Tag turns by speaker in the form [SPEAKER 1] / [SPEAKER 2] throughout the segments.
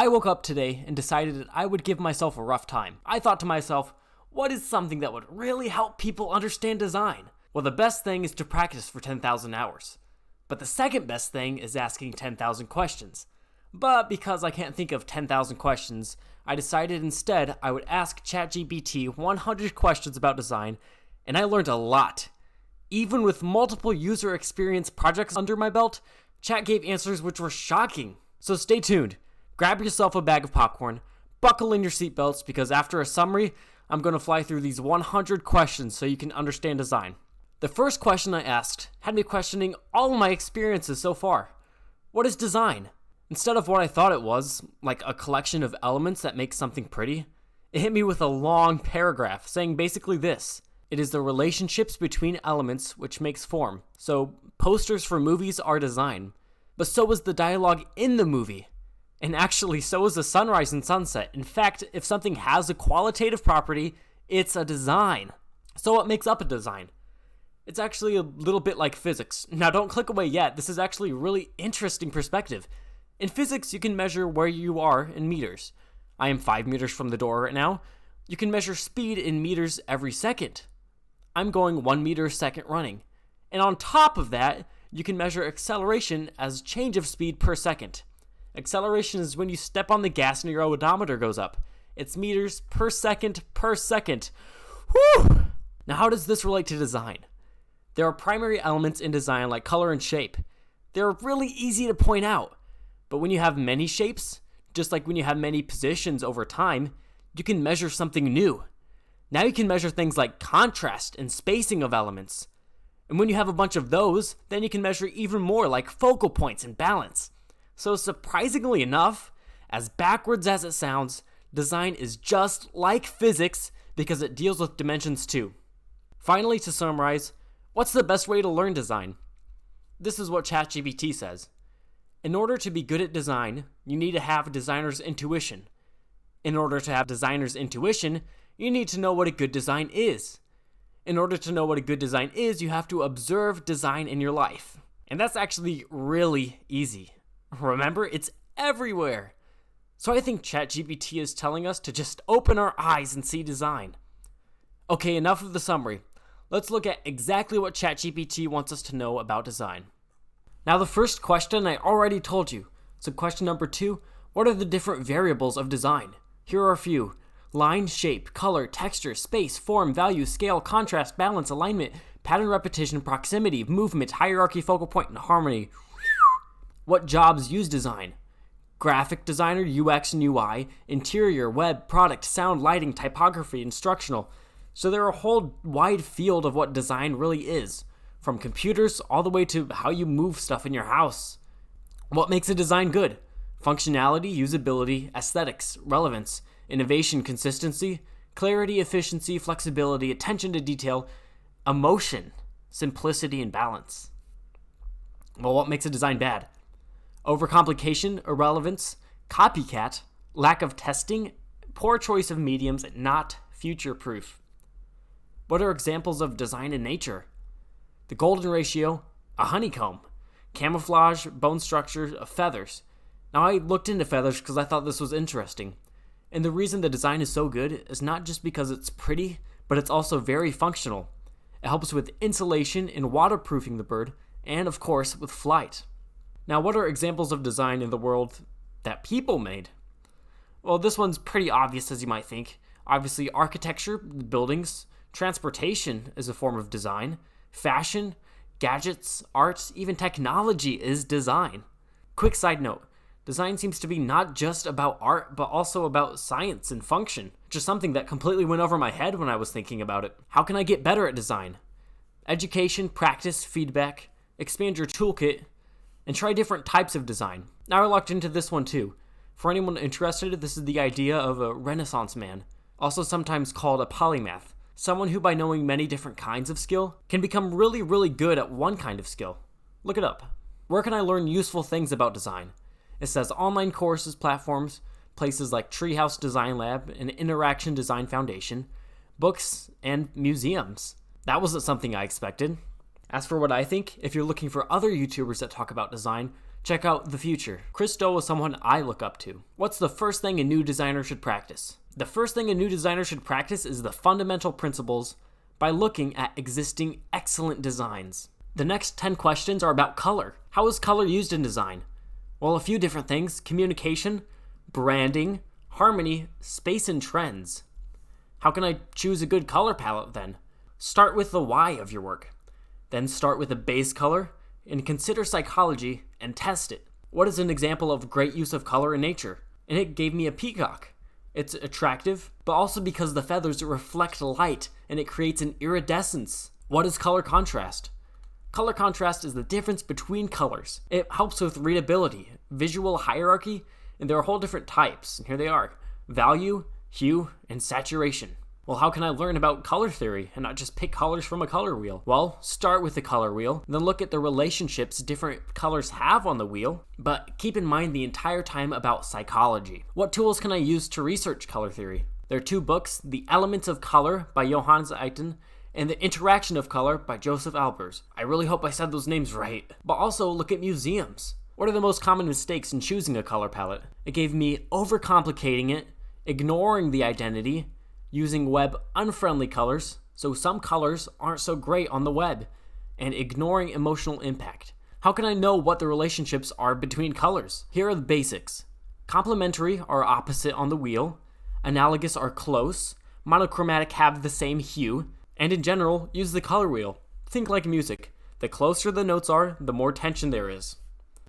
[SPEAKER 1] I woke up today and decided that I would give myself a rough time. I thought to myself, what is something that would really help people understand design? Well, the best thing is to practice for 10,000 hours. But the second best thing is asking 10,000 questions. But because I can't think of 10,000 questions, I decided instead I would ask ChatGPT 100 questions about design, and I learned a lot. Even with multiple user experience projects under my belt, Chat gave answers which were shocking. So stay tuned. Grab yourself a bag of popcorn, buckle in your seatbelts, because after a summary, I'm going to fly through these 100 questions so you can understand design. The first question I asked had me questioning all of my experiences so far. What is design? Instead of what I thought it was, like a collection of elements that make something pretty, it hit me with a long paragraph saying basically this. It is the relationships between elements which makes form. So posters for movies are design, but so is the dialogue in the movie. And actually, so is the sunrise and sunset. In fact, if something has a qualitative property, it's a design. So what makes up a design? It's actually a little bit like physics. Now don't click away yet, this is actually a really interesting perspective. In physics, you can measure where you are in meters. I am 5 meters from the door right now. You can measure speed in meters every second. I'm going 1 meter a second running. And on top of that, you can measure acceleration as change of speed per second. Acceleration is when you step on the gas and your odometer goes up. It's meters per second per second. Whew! Now how does this relate to design? There are primary elements in design like color and shape. They're really easy to point out. But when you have many shapes, just like when you have many positions over time, you can measure something new. Now you can measure things like contrast and spacing of elements. And when you have a bunch of those, then you can measure even more like focal points and balance. So surprisingly enough, as backwards as it sounds, design is just like physics because it deals with dimensions too. Finally, to summarize, what's the best way to learn design? This is what ChatGPT says. In order to be good at design, you need to have designer's intuition. In order to have designer's intuition, you need to know what a good design is. In order to know what a good design is, you have to observe design in your life. And that's actually really easy. Remember, it's everywhere. So I think ChatGPT is telling us to just open our eyes and see design. Okay, enough of the summary. Let's look at exactly what ChatGPT wants us to know about design. Now the first question I already told you. So question number 2, what are the different variables of design? Here are a few. Line, shape, color, texture, space, form, value, scale, contrast, balance, alignment, pattern, repetition, proximity, movement, hierarchy, focal point, and harmony. What jobs use design? Graphic designer, UX and UI, interior, web, product, sound, lighting, typography, instructional. So there are a whole wide field of what design really is, from computers all the way to how you move stuff in your house. What makes a design good? Functionality, usability, aesthetics, relevance, innovation, consistency, clarity, efficiency, flexibility, attention to detail, emotion, simplicity, and balance. Well, what makes a design bad? Overcomplication, irrelevance, copycat, lack of testing, poor choice of mediums, and not future-proof. What are examples of design in nature? The golden ratio, a honeycomb, camouflage, bone structure, feathers. Now I looked into feathers because I thought this was interesting. And the reason the design is so good is not just because it's pretty, but it's also very functional. It helps with insulation and waterproofing the bird, and of course with flight. Now what are examples of design in the world that people made? Well, this one's pretty obvious as you might think. Obviously architecture, buildings, transportation is a form of design, fashion, gadgets, art, even technology is design. Quick side note, design seems to be not just about art, but also about science and function, which is something that completely went over my head when I was thinking about it. How can I get better at design? Education, practice, feedback, expand your toolkit, and try different types of design. Now I looked into this one too. For anyone interested, this is the idea of a Renaissance man, also sometimes called a polymath. Someone who by knowing many different kinds of skill can become really, really good at one kind of skill. Look it up. Where can I learn useful things about design? It says online courses, platforms, places like Treehouse Design Lab and Interaction Design Foundation, books, and museums. That wasn't something I expected. As for what I think, if you're looking for other YouTubers that talk about design, Check out The Future. Chris Stowe is someone I look up to. What's the first thing a new designer should practice? The first thing a new designer should practice is the fundamental principles by looking at existing excellent designs. The next 10 questions are about color. How is color used in design? Well, a few different things: communication, branding, harmony, space, and trends. How can I choose a good color palette then? Start with the why of your work. Then start with a base color and consider psychology and test it. What is an example of great use of color in nature? And it gave me a peacock. It's attractive, but also because the feathers reflect light and it creates an iridescence. What is color contrast? Color contrast is the difference between colors. It helps with readability, visual hierarchy, and there are whole different types. And here they are: value, hue, and saturation. Well, how can I learn about color theory and not just pick colors from a color wheel? Well, start with the color wheel, then look at the relationships different colors have on the wheel, but keep in mind the entire time about psychology. What tools can I use to research color theory? There are 2 books: The Elements of Color by Johannes Eichen and The Interaction of Color by Joseph Albers. I really hope I said those names right. But also look at museums. What are the most common mistakes in choosing a color palette? It gave me overcomplicating it, ignoring the identity, using web unfriendly colors, so some colors aren't so great on the web, and ignoring emotional impact. How can I know what the relationships are between colors? Here are the basics. Complementary are opposite on the wheel, analogous are close, monochromatic have the same hue, and in general, use the color wheel. Think like music. The closer the notes are, the more tension there is.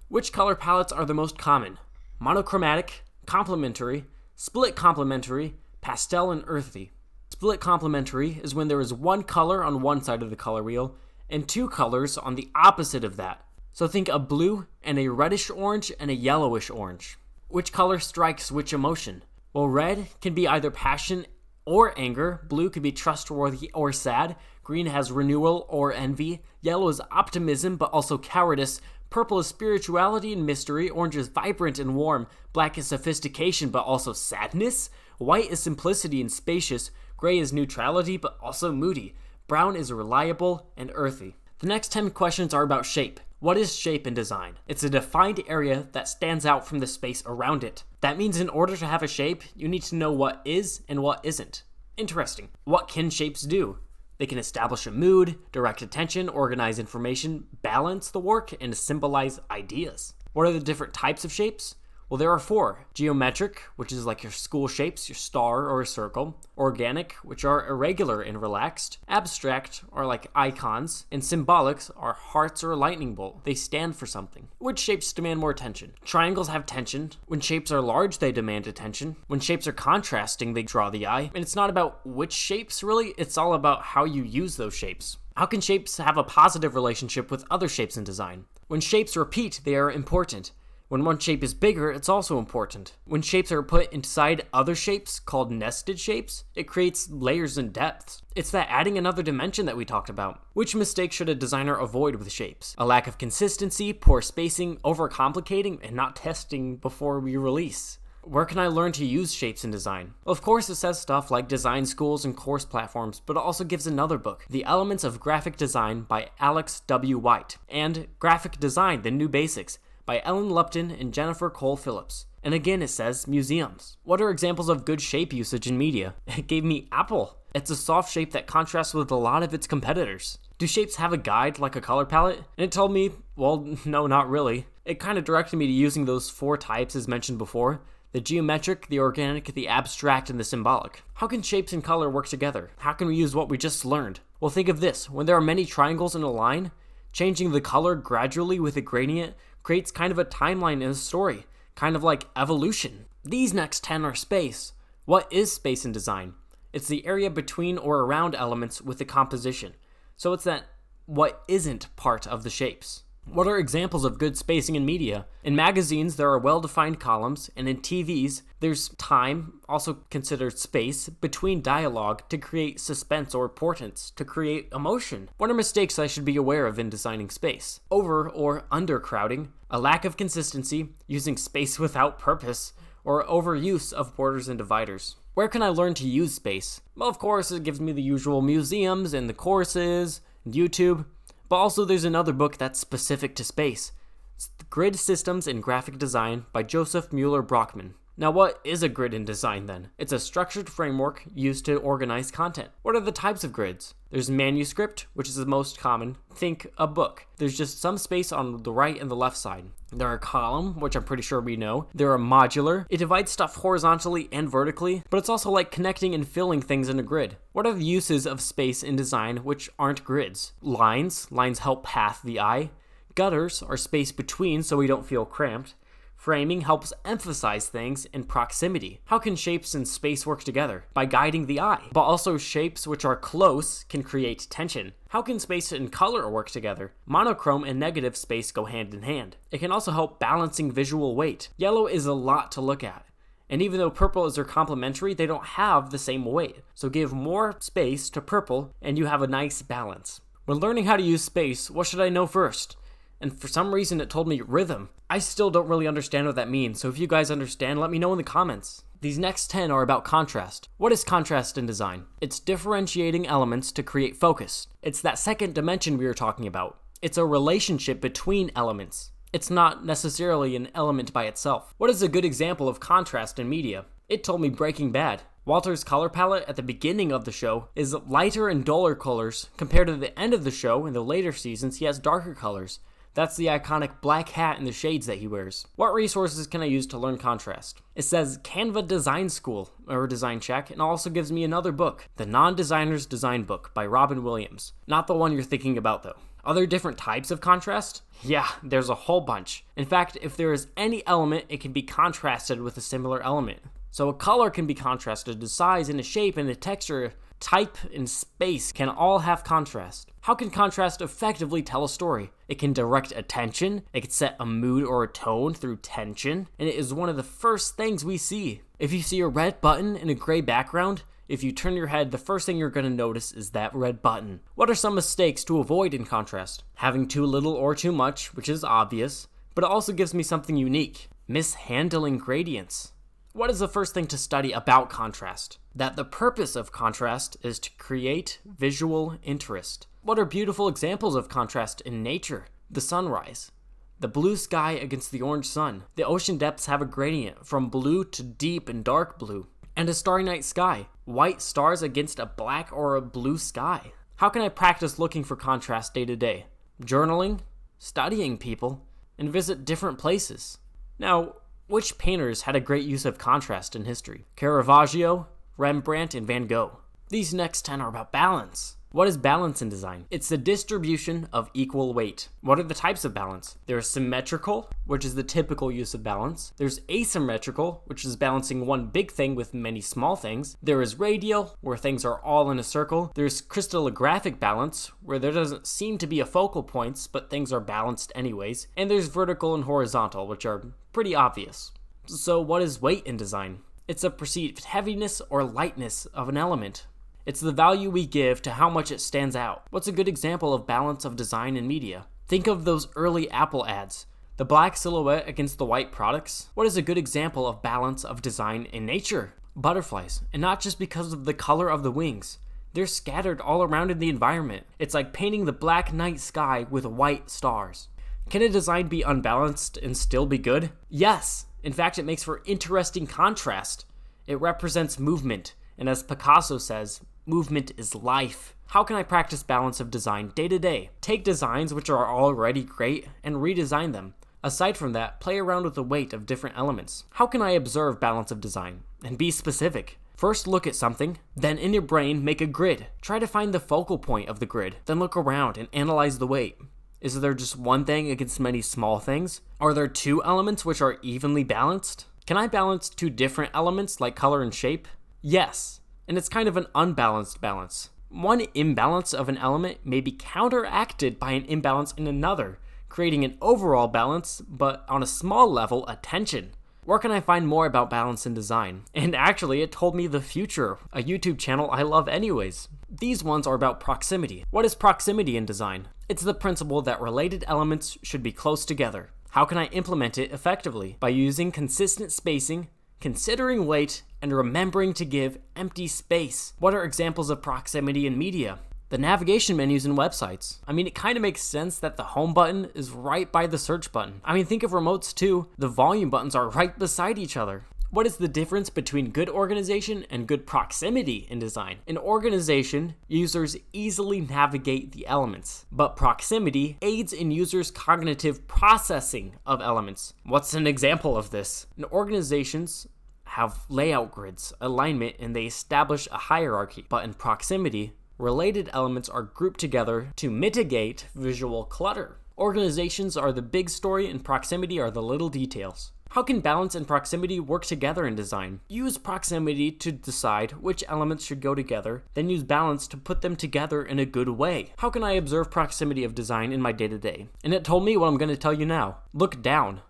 [SPEAKER 1] Which color palettes are the most common? Monochromatic, complementary, split complementary, pastel, and earthy. Split complementary is when there is one color on one side of the color wheel and 2 colors on the opposite of that. So think a blue and a reddish orange and a yellowish orange. Which color strikes which emotion? Well, red can be either passion or anger, blue can be trustworthy or sad, green has renewal or envy, yellow is optimism but also cowardice, purple is spirituality and mystery, orange is vibrant and warm, black is sophistication but also sadness, white is simplicity and spacious, gray is neutrality but also moody, brown is reliable and earthy. The next 10 questions are about shape. What is shape in design? It's a defined area that stands out from the space around it. That means in order to have a shape, you need to know what is and what isn't. Interesting. What can shapes do? They can establish a mood, direct attention, organize information, balance the work, and symbolize ideas. What are the different types of shapes? Well, there are 4. Geometric, which is like your school shapes, your star or a circle. Organic, which are irregular and relaxed. Abstract are like icons. And symbolics are hearts or a lightning bolt. They stand for something. Which shapes demand more attention? Triangles have tension. When shapes are large, they demand attention. When shapes are contrasting, they draw the eye. And it's not about which shapes, really. It's all about how you use those shapes. How can shapes have a positive relationship with other shapes in design? When shapes repeat, they are important. When one shape is bigger, it's also important. When shapes are put inside other shapes, called nested shapes, it creates layers and depths. It's that adding another dimension that we talked about. Which mistake should a designer avoid with shapes? A lack of consistency, poor spacing, overcomplicating, and not testing before we release. Where can I learn to use shapes in design? Well, of course, it says stuff like design schools and course platforms, but it also gives another book, The Elements of Graphic Design by Alex W. White, and Graphic Design, The New Basics, by Ellen Lupton and Jennifer Cole Phillips. And again, it says museums. What are examples of good shape usage in media? It gave me apple. It's a soft shape that contrasts with a lot of its competitors. Do shapes have a guide like a color palette? And it told me, well, no, not really. It kind of directed me to using those 4 types as mentioned before: the geometric, the organic, the abstract, and the symbolic. How can shapes and color work together? How can we use what we just learned? Well, think of this. When there are many triangles in a line, changing the color gradually with a gradient creates kind of a timeline in a story, kind of like evolution. These next 10 are space. What is space in design? It's the area between or around elements with the composition. So it's that what isn't part of the shapes. What are examples of good spacing in media? In magazines, there are well-defined columns, and in TVs, there's time, also considered space, between dialogue to create suspense or importance, to create emotion. What are mistakes I should be aware of in designing space? Over or undercrowding, a lack of consistency, using space without purpose, or overuse of borders and dividers. Where can I learn to use space? Well, of course, it gives me the usual museums and the courses, and YouTube. But also there's another book that's specific to space, It's Grid Systems in Graphic Design by Joseph Mueller-Brockman. Now, what is a grid in design then? It's a structured framework used to organize content. What are the types of grids? There's manuscript, which is the most common. Think a book. There's just some space on the right and the left side. There are column, which I'm pretty sure we know. There are modular. It divides stuff horizontally and vertically, but it's also like connecting and filling things in a grid. What are the uses of space in design which aren't grids? Lines. Lines help path the eye. Gutters are space between so we don't feel cramped. Framing helps emphasize things, and proximity. How can shapes and space work together? By guiding the eye. But also shapes which are close can create tension. How can space and color work together? Monochrome and negative space go hand in hand. It can also help balancing visual weight. Yellow is a lot to look at. And even though purple is their complementary, they don't have the same weight. So give more space to purple and you have a nice balance. When learning how to use space, what should I know first? And for some reason it told me rhythm. I still don't really understand what that means, so if you guys understand, let me know in the comments. These next 10 are about contrast. What is contrast in design? It's differentiating elements to create focus. It's that second dimension we were talking about. It's a relationship between elements. It's not necessarily an element by itself. What is a good example of contrast in media? It told me Breaking Bad. Walter's color palette at the beginning of the show is lighter and duller colors compared to the end of the show. In the later seasons, he has darker colors. That's the iconic black hat and the shades that he wears. What resources can I use to learn contrast? It says Canva Design School, or Design Check, and also gives me another book, The Non-Designer's Design Book by Robin Williams. Not the one you're thinking about though. Are there different types of contrast? Yeah, there's a whole bunch. In fact, if there is any element, it can be contrasted with a similar element. So a color can be contrasted, the size and the shape and the texture, type and space can all have contrast. How can contrast effectively tell a story? It can direct attention, it can set a mood or a tone through tension, and it is one of the first things we see. If you see a red button in a gray background, if you turn your head, the first thing you're going to notice is that red button. What are some mistakes to avoid in contrast? Having too little or too much, which is obvious, but it also gives me something unique. Mishandling gradients. What is the first thing to study about contrast? That the purpose of contrast is to create visual interest. What are beautiful examples of contrast in nature? The sunrise, the blue sky against the orange sun. The ocean depths have a gradient from blue to deep and dark blue. And a starry night sky, white stars against a black or a blue sky. How can I practice looking for contrast day to day? Journaling, studying people, and visit different places. Now, which painters had a great use of contrast in history? Caravaggio, Rembrandt, and Van Gogh. These next 10 are about balance. What is balance in design? It's the distribution of equal weight. What are the types of balance? There's symmetrical, which is the typical use of balance. There's asymmetrical, which is balancing one big thing with many small things. There is radial, where things are all in a circle. There's crystallographic balance, where there doesn't seem to be a focal points, but things are balanced anyways. And there's vertical and horizontal, which are pretty obvious. So what is weight in design? It's a perceived heaviness or lightness of an element. It's the value we give to how much it stands out. What's a good example of balance of design in media? Think of those early Apple ads. The black silhouette against the white products. What is a good example of balance of design in nature? Butterflies, and not just because of the color of the wings. They're scattered all around in the environment. It's like painting the black night sky with white stars. Can a design be unbalanced and still be good? Yes. In fact, it makes for interesting contrast. It represents movement, and as Picasso says, movement is life. How can I practice balance of design day to day? Take designs which are already great and redesign them. Aside from that, play around with the weight of different elements. How can I observe balance of design? And be specific. First look at something, then in your brain make a grid. Try to find the focal point of the grid, then look around and analyze the weight. Is there just one thing against many small things? Are there two elements which are evenly balanced? Can I balance two different elements like color and shape? Yes, and it's kind of an unbalanced balance. One imbalance of an element may be counteracted by an imbalance in another, creating an overall balance, but on a small level, a tension. Where can I find more about balance in design? And actually, it told me The Future, a YouTube channel I love anyways. These ones are about proximity. What is proximity in design? It's the principle that related elements should be close together. How can I implement it effectively? By using consistent spacing, considering weight, and remembering to give empty space. What are examples of proximity in media? The navigation menus in websites. I mean, it kind of makes sense that the home button is right by the search button. I mean, think of remotes too. The volume buttons are right beside each other. What is the difference between good organization and good proximity in design? In organization, users easily navigate the elements, but proximity aids in users' cognitive processing of elements. What's an example of this? In organizations have layout grids, alignment, and they establish a hierarchy, but in proximity, related elements are grouped together to mitigate visual clutter. Organizations are the big story and proximity are the little details. How can balance and proximity work together in design? Use proximity to decide which elements should go together, then use balance to put them together in a good way. How can I observe proximity of design in my day-to-day? And it told me what I'm going to tell you now. Look down.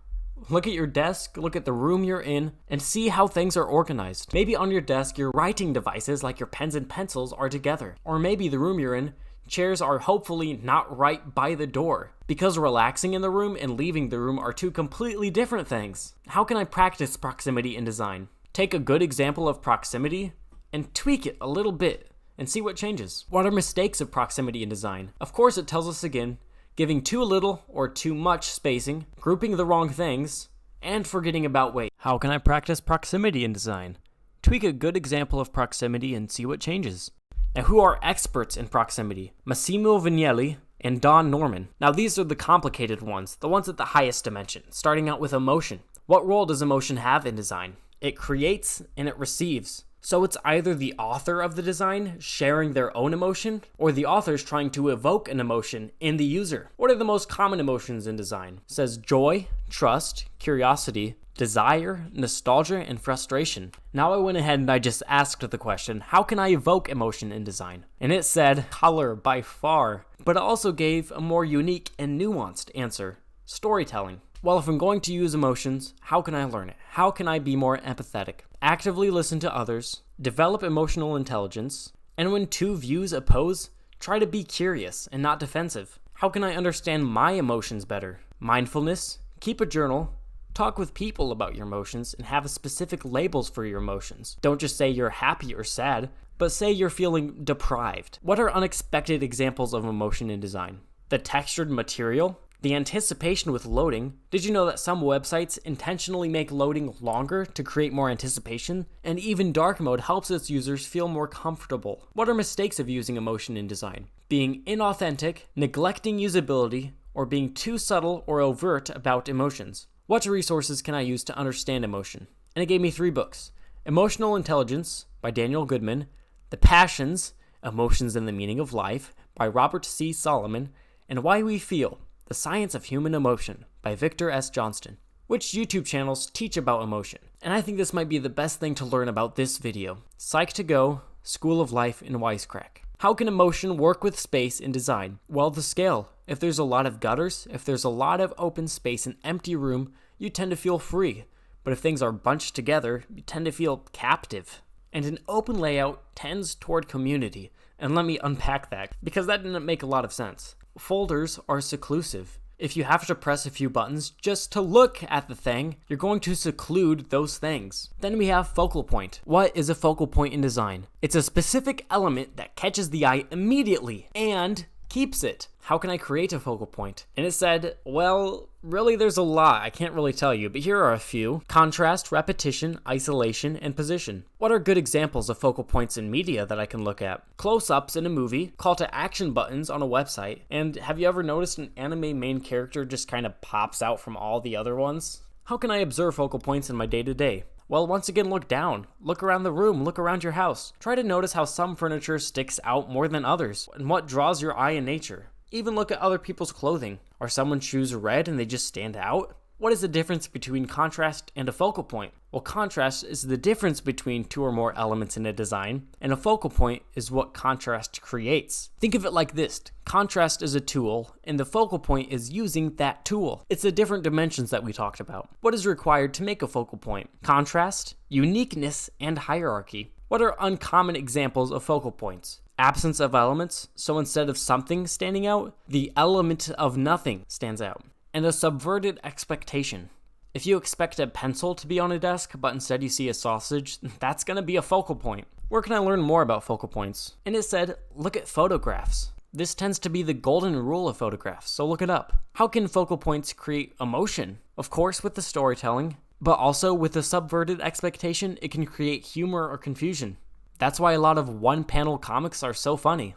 [SPEAKER 1] Look at your desk, look at the room you're in, and see how things are organized. Maybe on your desk, your writing devices like your pens and pencils are together. Or maybe the room you're in, chairs are hopefully not right by the door. Because relaxing in the room and leaving the room are two completely different things. How can I practice proximity in design? Take a good example of proximity and tweak it a little bit and see what changes. What are mistakes of proximity in design? Of course, it tells us again, giving too little or too much spacing, grouping the wrong things, and forgetting about weight. How can I practice proximity in design? Tweak a good example of proximity and see what changes. Now, who are experts in proximity? Massimo Vignelli and Don Norman. Now, these are the complicated ones, the ones at the highest dimension, starting out with emotion. What role does emotion have in design? It creates and it receives. So it's either the author of the design sharing their own emotion, or the author's trying to evoke an emotion in the user. What are the most common emotions in design? It says joy, trust, curiosity, desire, nostalgia, and frustration. Now I went ahead and I just asked the question, how can I evoke emotion in design? And it said color by far, but it also gave a more unique and nuanced answer, storytelling. Well, if I'm going to use emotions, how can I learn it? How can I be more empathetic? Actively listen to others, develop emotional intelligence, and when two views oppose, try to be curious and not defensive. How can I understand my emotions better? Mindfulness, keep a journal, talk with people about your emotions, and have specific labels for your emotions. Don't just say you're happy or sad, but say you're feeling deprived. What are unexpected examples of emotion in design? The textured material? The anticipation with loading. Did you know that some websites intentionally make loading longer to create more anticipation? And even dark mode helps its users feel more comfortable. What are mistakes of using emotion in design? Being inauthentic, neglecting usability, or being too subtle or overt about emotions. What resources can I use to understand emotion? And it gave me 3 books. Emotional Intelligence by Daniel Goodman, The Passions, Emotions and the Meaning of Life by Robert C. Solomon, and Why We Feel, The Science of Human Emotion by Victor S. Johnston, which YouTube channels teach about emotion. And I think this might be the best thing to learn about this video. Psych2Go, School of Life, and Wisecrack. How can emotion work with space in design? Well, the scale. If there's a lot of gutters, if there's a lot of open space and empty room, you tend to feel free. But if things are bunched together, you tend to feel captive. And an open layout tends toward community. And let me unpack that, because that didn't make a lot of sense. Folders are seclusive. If you have to press a few buttons just to look at the thing, you're going to seclude those things. Then we have focal point. What is a focal point in design? It's a specific element that catches the eye immediately and keeps it. How can I create a focal point? And it said, well, really there's a lot. I can't really tell you, but here are a few. Contrast, repetition, isolation, and position. What are good examples of focal points in media that I can look at? Close-ups in a movie, call to action buttons on a website, and have you ever noticed an anime main character just kind of pops out from all the other ones? How can I observe focal points in my day-to-day? Well, once again, look down. Look around the room. Look around your house. Try to notice how some furniture sticks out more than others, and what draws your eye in nature. Even look at other people's clothing. Are someone's shoes red and they just stand out? What is the difference between contrast and a focal point? Well, contrast is the difference between 2 or more elements in a design, and a focal point is what contrast creates. Think of it like this. Contrast is a tool, and the focal point is using that tool. It's the different dimensions that we talked about. What is required to make a focal point? Contrast, uniqueness, and hierarchy. What are uncommon examples of focal points? Absence of elements, so instead of something standing out, the element of nothing stands out. And a subverted expectation. If you expect a pencil to be on a desk, but instead you see a sausage, that's going to be a focal point. Where can I learn more about focal points? And it said, look at photographs. This tends to be the golden rule of photographs, so look it up. How can focal points create emotion? Of course, with the storytelling, but also with the subverted expectation, it can create humor or confusion. That's why a lot of one-panel comics are so funny.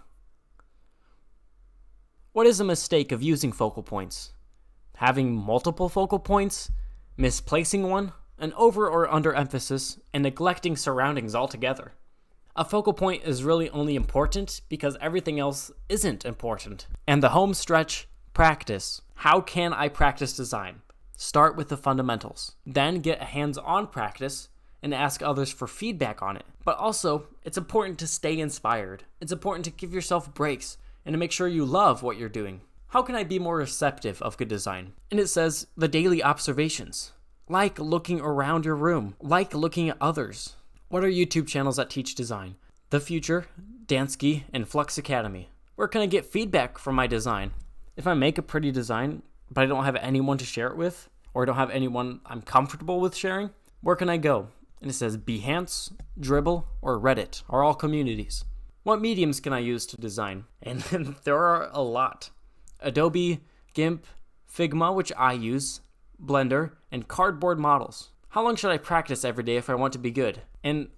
[SPEAKER 1] What is a mistake of using focal points? Having multiple focal points, misplacing one, an over or under emphasis, and neglecting surroundings altogether. A focal point is really only important because everything else isn't important. And the home stretch, practice. How can I practice design? Start with the fundamentals. Then get a hands-on practice and ask others for feedback on it. But also, it's important to stay inspired. It's important to give yourself breaks and to make sure you love what you're doing. How can I be more receptive of good design? And it says the daily observations. Like looking around your room. Like looking at others. What are YouTube channels that teach design? The Future, Dansky, and Flux Academy. Where can I get feedback from my design? If I make a pretty design, but I don't have anyone to share it with, or I don't have anyone I'm comfortable with sharing, where can I go? And it says Behance, Dribbble, or Reddit are all communities. What mediums can I use to design? And there are a lot. Adobe, GIMP, Figma, which I use, Blender, and cardboard models. How long should I practice every day if I want to be good? And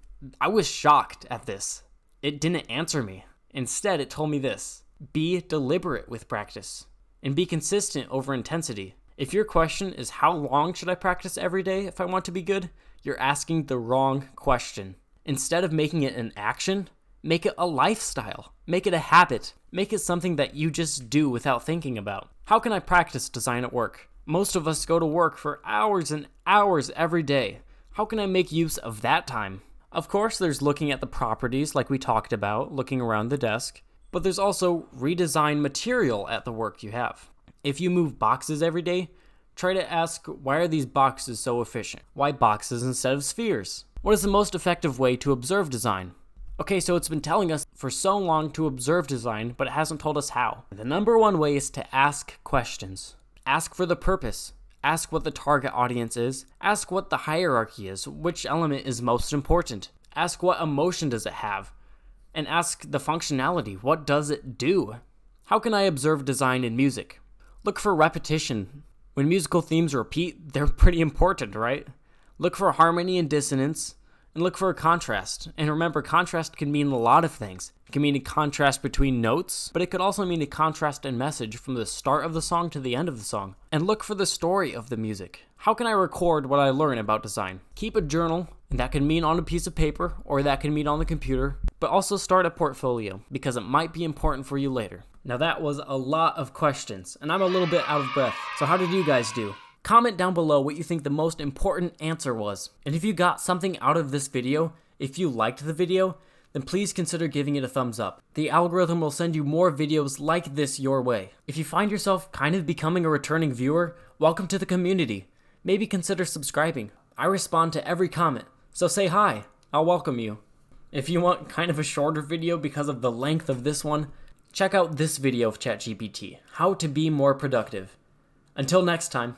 [SPEAKER 1] I was shocked at this. It didn't answer me. Instead, it told me this. Be deliberate with practice. And be consistent over intensity. If your question is how long should I practice every day if I want to be good, you're asking the wrong question. Instead of making it an action, make it a lifestyle. Make it a habit. Make it something that you just do without thinking about. How can I practice design at work? Most of us go to work for hours and hours every day. How can I make use of that time? Of course, there's looking at the properties like we talked about, looking around the desk, but there's also redesign material at the work you have. If you move boxes every day, try to ask, why are these boxes so efficient? Why boxes instead of spheres? What is the most effective way to observe design? Okay, so it's been telling us for so long to observe design, but it hasn't told us how. The number one way is to ask questions. Ask for the purpose. Ask what the target audience is. Ask what the hierarchy is. Which element is most important? Ask what emotion does it have? And ask the functionality. What does it do? How can I observe design in music? Look for repetition. When musical themes repeat, they're pretty important, right? Look for harmony and dissonance. And look for a contrast. And remember, contrast can mean a lot of things. It can mean a contrast between notes, but it could also mean a contrast in message from the start of the song to the end of the song. And look for the story of the music. How can I record what I learn about design? Keep a journal, and that can mean on a piece of paper, or that can mean on the computer, but also start a portfolio, because it might be important for you later. Now that was a lot of questions, and I'm a little bit out of breath. So how did you guys do? Comment down below what you think the most important answer was. And if you got something out of this video, if you liked the video, then please consider giving it a thumbs up. The algorithm will send you more videos like this your way. If you find yourself kind of becoming a returning viewer, welcome to the community. Maybe consider subscribing. I respond to every comment, so say hi. I'll welcome you. If you want kind of a shorter video because of the length of this one, check out this video of ChatGPT, how to be more productive. Until next time.